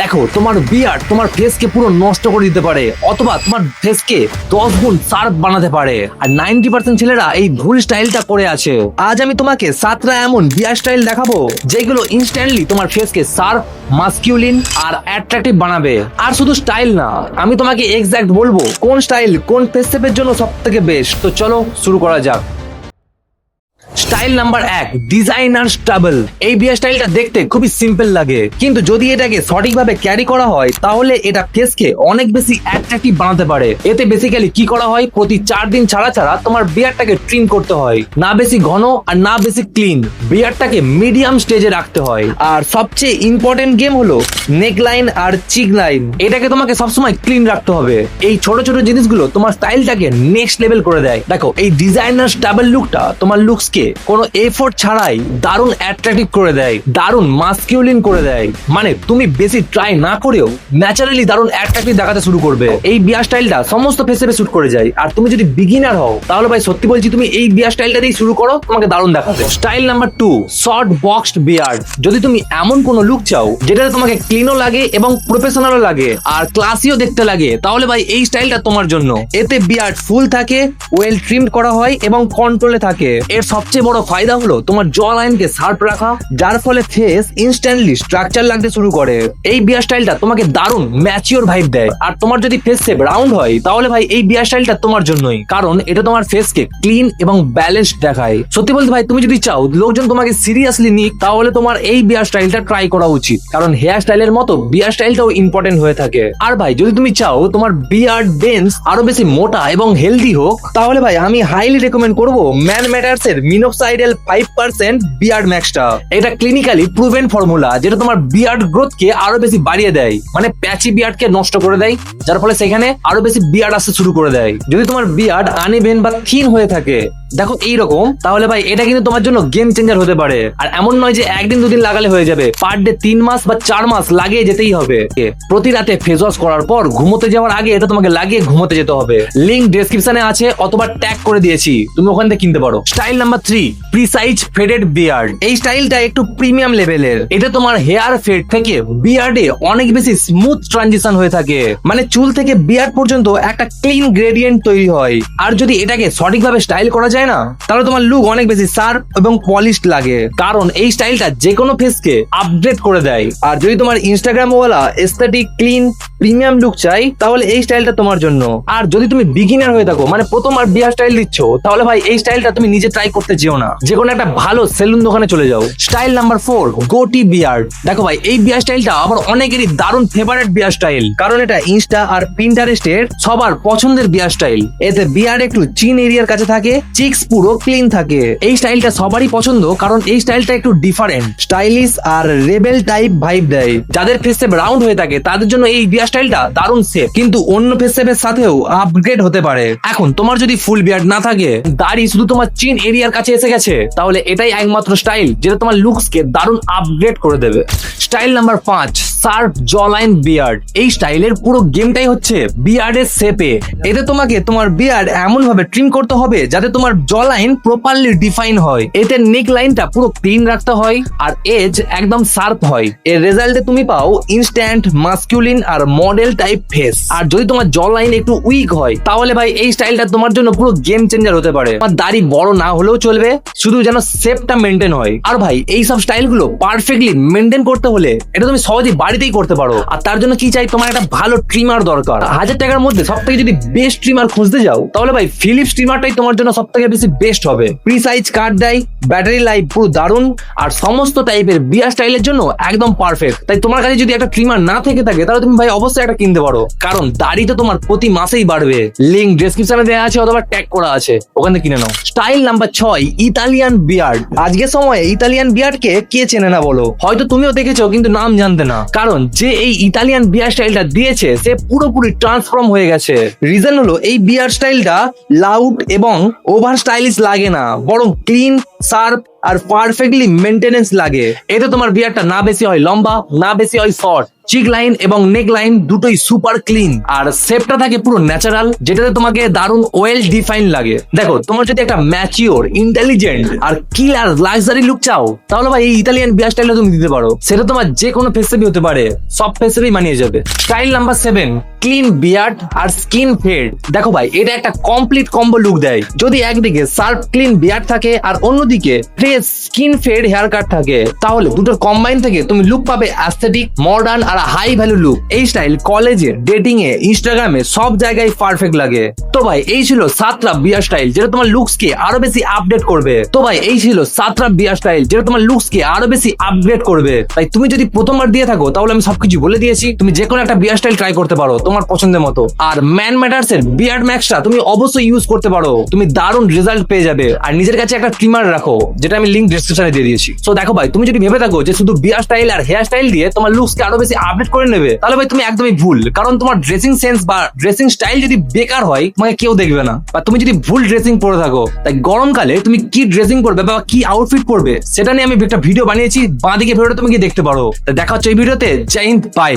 দেখো তোমার বিয়ার্ড তোমার ফেসকে পুরো নষ্ট করে দিতে পারে, অথবা তোমার ফেসকে 10 গুণ শার্প বানাতে পারে। আর 90% ছেলেরা এই ভুল স্টাইলটা করে আছে। আজ আমি তোমাকে 7টা এমন বিয়ার স্টাইল দেখাবো যেগুলো ইনস্ট্যান্টলি তোমার ফেসকে শার্প, মাস্কিউলিন আর অ্যাট্রাকটিভ বানাবে। আর শুধু স্টাইল না, আমি তোমাকে এক্সাক্ট বলবো কোন স্টাইল কোন ফেস শেপের জন্য সব থেকে বেস্ট। তো চলো শুরু করা যাক। Style number 1, designer stable. এই বিয়ার স্টাইলটা দেখতে খুবই সিম্পল লাগে, কিন্তু যদি এটাকে সঠিকভাবে ক্যারি করা হয় তাহলে এটা ফেসকে অনেক বেশি অ্যাট্রাকটিভ বানাতে পারে। এতে বেসিক্যালি কি করা হয়, প্রতি 4 দিন ছাড়া ছাড়া তোমার বিয়ারটাকে ট্রিম করতে হয়। না বেশি ঘন আর না বেশি ক্লিন, বিয়ারটাকে মিডিয়াম স্টেজে রাখতে হয়। আর সবচেয়ে ইম্পর্টেন্ট গেম হলো নেক লাইন আর চিক লাইন, এটাকে তোমাকে সবসময় ক্লিন রাখতে হবে। এই ছোট ছোট জিনিসগুলো তোমার স্টাইলটাকে নেক্সট লেভেল করে দেয়। দেখো এই ডিজাইনার স্টাবল লুকটা তোমার লুকসকে কোনো এফোর্ট ছাড়াই দারুণ অ্যাট্রাকটিভ করে দেয়, দারুণ মাস্কিউলিন করে দেয়। মানে তুমি বেশি ট্রাই না করেও ন্যাচারালি দারুণ অ্যাট্রাকটিভ দেখাতে শুরু করবে। এই বিয়ার স্টাইলটা সমস্ত ফেসে শুট করে যায়। আর তুমি যদি বিগিনার হও তাহলে ভাই সত্যি বলছি তুমি এই বিয়ার স্টাইলটা দিয়ে শুরু করো, তোমাকে দারুণ দেখাবে। Style number 2, short boxed beard. যদি তুমি এমন কোন লুক চাও যেটাতে তোমাকে ক্লিনও লাগে এবং প্রফেশনালও লাগে আর ক্লাসিও দেখতে লাগে, তাহলে ভাই এই স্টাইলটা তোমার জন্য। এতে বিয়ার্ড ফুল থাকে, ওয়েল ট্রিমড করা হয় এবং কন্ট্রোলে থাকে। এর সবচেয়ে বড় ফায়দা হলো তোমার জ লাইনকে শার্প রাখা, যার ফলে ফেস ইনস্ট্যান্টলি স্ট্রাকচার লাগতে শুরু করে। এই বিয়ার স্টাইলটা তোমাকে দারুণ ম্যাচিওর ভাইব দেয়। আর তোমার যদি ফেস শেপ রাউন্ড হয় তাহলে ভাই এই বিয়ার স্টাইলটা তোমার জন্যই, কারণ এটা তোমার ফেসকে ক্লিন এবং ব্যালেন্সড দেখায়। সত্যি বলতে ভাই তুমি যদি চাও লোকজন তোমাকে সিরিয়াসলি নিক তাহলে তোমার এই বিয়ার স্টাইলটা ট্রাই করা উচিত, কারণ হেয়ার স্টাইলের মতো বিয়ার স্টাইলটাও ইম্পর্টেন্ট হয়ে থাকে। আর ভাই যদি তুমি চাও তোমার বিয়ার্ড বেন্স আরো বেশি মোটা এবং হেলদি হোক, তাহলে ভাই আমি হাইলি রেকমেন্ড করবো ম্যান ম্যাটার্স এর মিনোক্সাইডাল 5% বিয়ার্ড ম্যাক্সটা। এটা ক্লিনিক্যালি প্রুভেন ফর্মুলা যেটা তোমার বিয়ার্ড গ্রোথকে আরো বেশি বাড়িয়ে দেয়, মানে প্যাচি বিয়ার্ডকে নষ্ট করে দেয়, যার ফলে সেখানে আরো বেশি বিয়ার্ড আসতে শুরু করে দেয়। যদি তোমার বিয়ার্ড আনইভেন বা থিন হয়ে থাকে দেখো এইরকম, তাহলে ভাই এটা কিন্তু তোমার জন্য গেম চেঞ্জার হতে পারে। আর এমন নয় যে একদিন দুদিন লাগালে হয়ে যাবে, পার ডে 3 মাস বা 4 মাস লাগিয়ে যেতেই হবে। প্রতি রাতে ফেস ওয়াশ করার পর ঘুমোতে যাওয়ার আগে এটা তোমাকে লাগিয়ে ঘুমোতে যেতে হবে। লিংক ডেসক্রিপশনে আছে অথবা ট্যাগ করে দিয়েছি, তুমি ওখান থেকে কিনতে পারো। Style number 3, precise faded beard. এই স্টাইলটা একটু প্রিমিয়াম লেভেলের। এটা তোমার হেয়ার ফেড থেকে বিয়ার্ডে অনেক বেশি স্মুথ ট্রানজিশন হয়ে থাকে, মানে চুল থেকে বিয়ার্ড পর্যন্ত একটা ক্লিন গ্রেডিয়েন্ট তৈরি হয়। আর যদি এটাকে সঠিকভাবে স্টাইল করা যায় না তাহলে তোমার লুক অনেক বেশি শার্প এবং পলিশড লাগে, কারণ এই স্টাইলটা যে কোনো ফেসকে আপগ্রেড করে দেয়। আর যদি তোমার ইনস্টাগ্রাম ওয়ালা এস্থেটিক ক্লিন প্রিমিয়াম লুক চাই তাহলে এই স্টাইলটা তোমার জন্য। আর যদি তুমি বিগিনার হয়ে থাকো, মানে প্রথমবার বিয়ার স্টাইল দিচ্ছ, তাহলে ভাই এই স্টাইলটা তুমি নিজে ট্রাই করতে যেও না, যে কোনো একটা ভালো সেলুন দোকানে চলে যাও। Style number 4, goatee beard. দেখো ভাই এই বিয়ার স্টাইলটা আবার অনেকেরই দারুণ ফেভারিট বিয়ার স্টাইল, কারণ এটা ইনস্টা আর পিন্টারেস্টের সবার পছন্দের বিয়ার স্টাইল। এতে বিয়ার্ড একটু চিন এরিয়ার কাছে থাকে, চিক্স পুরো ক্লিন থাকে। এই স্টাইলটা সবারই পছন্দ, কারণ এই স্টাইলটা একটু ডিফারেন্ট, স্টাইলিশ আর রেবেল টাইপ ভাইব দেয়। যাদের ফেস শেপ রাউন্ড হয়ে থাকে তাদের জন্য এই বিয়ার স্টাইলটা দারুণ সেফ, কিন্তু অন্য ফেস শেপের সাথেও আপগ্রেড হতে পারে। এখন তোমার যদি ফুল বিয়ার্ড না থাকে, দাড়ি শুধু তোমার চিন এরিয়ার কাছে এসে গেছে, তাহলে এটাই একমাত্র স্টাইল যেটা তোমার লুকসকে দারুণ আপগ্রেড করে দেবে। Style number 5, sharp jawline beard. এই স্টাইলের পুরো গেমটাই হচ্ছে বিয়ার্ডের শেপে। এতে তোমাকে তোমার বিয়ার্ড এমন ভাবে ট্রিম করতে হবে যাতে তোমার জলাইন প্রপারলি ডিফাইন হয়। এতে নেক লাইনটা পুরো ক্লিন রাখতে হয় আর এজ একদম শার্প হয়। এর রেজাল্টে তুমি পাও ইনস্ট্যান্ট মাস্কুলিন আর মডেল টাইপ ফেস। আর যদি তোমার জ লাইন একটু উইক হয় তাহলে ভাই এই স্টাইলটা তোমার জন্য পুরো গেম চেঞ্জার হতে পারে। তোমার দাড়ি বড় না হলেও চলবে, শুধু যেন শেপটা মেনটেন হয়। আর ভাই এই সব স্টাইল গুলো পারফেক্টলি মেনটেন করতে হলে এটা তুমি সহজেই বাড়িতেই করতে পারো। আর তার জন্য কি চাই, তোমার একটা ভালো ট্রিমার দরকার। 1000 টাকার মধ্যে সব থেকে যদি বেস্ট ট্রিমার খুঁজতে যাও তাহলে ভাই ফিলিপস ট্রিমারটাই তোমার জন্য সব থেকে বেশি বেস্ট হবে। প্রিসাইজ কাট দেয়, ব্যাটারি লাইফ পুরো দারুণ, আর সমস্ত টাইপের বিয়ার স্টাইলের জন্য একদম পারফেক্ট। তাই তোমার কাছে যদি একটা ট্রিমার না থেকে থাকে তাহলে তুমি ভাই অবশ্যই একটা কিনতে পারো, কারণ দাড়ি তো তোমার প্রতি মাসেই বাড়বে। লিংক ডেসক্রিপশনে দেওয়া আছে অথবা ট্যাগ করা আছে, ওখানে কিনে নাও। Style number 6, Italian beard. আজকের সময়ে ইতালিয়ান বিয়ার্ডকে কে চেনে না বলো? হয়তো তুমিও দেখেছো কিন্তু নাম জানতে না, কারণ যে এই ইতালিয়ান বিয়ার স্টাইলটা দিয়েছে সে পুরোপুরি ট্রান্সফর্ম হয়ে গেছে। রিজন হলো এই বিয়ার স্টাইলটা লাউড এবং ওভার স্টাইলিশ লাগে না, বরং ক্লিন, শার্প আর পারফেক্টলি মেনটেনেন্স লাগে। এতে তোমার বিয়ারটা না বেশি হয় লম্বা, না বেশি হয় শর্ট। চিক লাইন এবং নেক লাইন দুটোই সুপার ক্লিন, আর শেপটা থাকে পুরো ন্যাচারাল, যেটাতে তোমাকে দারুণ ওয়েল ডিফাইন লাগে। দেখো, তোমার যদি একটা ম্যাচিওর, ইন্টেলিজেন্ট আর কিলার লাক্সারি লুক চাও, তাহলে ভাই এই ইতালিয়ান বিয়ার স্টাইলটা তুমি দিতে পারো। সেটা তোমার যে কোনো ফেসেবই হতে পারে, সব ফেসেবই মানিয়ে যাবে। স্টাইল নাম্বার 7, ক্লিন বিয়ার্ড আর স্কিন ফেড। দেখো ভাই, এটা একটা কমপ্লিট কম্বো লুক দেয়। যদি একদিকে শার্প ক্লিন বিয়ার্ড থাকে আর অন্যদিকে fresh skin fade hair cut থাকে, তাহলে দুটোর কম্বাইন থেকে তুমি লুক পাবে অ্যাস্থেটিক, মডার্ন আর হাই ভ্যালু লুক। এই স্টাইল কলেজে, ডেটিং এ, ইনস্টাগ্রামে সব জায়গায় পারফেক্ট লাগে। তো ভাই এই ছিল 7টা বিয়ার স্টাইল যেটা তোমার লুকস কে আরো বেশি আপডেট করবে। তাই তুমি যদি প্রথমবার দিয়ে থাকো, তাহলে আমি সবকিছু বলে দিয়েছি। তুমি যে কোনো একটা বিয়ার স্টাইল ট্রাই করতে পারো তোমার পছন্দের মতো। আর ম্যান ম্যাটার্স এর বিয়ার্ড ম্যাক্সটা তুমি অবশ্যই ইউজ করতে পারো, তুমি দারুণ রেজাল্ট পেয়ে যাবে। আর নিজের কাছে একটা ট্রিমার রাখো, যেটা আমি লিংক ডেসক্রিপশনে দিয়ে দিয়েছি। তো দেখো ভাই, তুমি যদি ভেবে থাকো যে শুধু বিয়ার স্টাইল আর হেয়ার স্টাইল দিয়ে তোমার লুকস কে আরো বেশি আপডেট করে নেবে, তাহলে ভাই তুমি একদমই ভুল। কারণ তোমার ড্রেসিং সেন্স বা ড্রেসিং স্টাইল যদি বেকার হয়, তোমাকে কেউ দেখবে না। বা তুমি যদি ভুল ড্রেসিং পরে থাকো, তাই গরমকালে তুমি কি ড্রেসিং করবে বা কি আউটফিট পরবে, সেটা নিয়ে আমি একটা ভিডিও বানিয়েছি, বাঁ দিকে ভিডিওটা তুমি গিয়ে দেখতে পারো। দেখা হচ্ছে এই ভিডিওতে। জয় হিন্দ, বাই।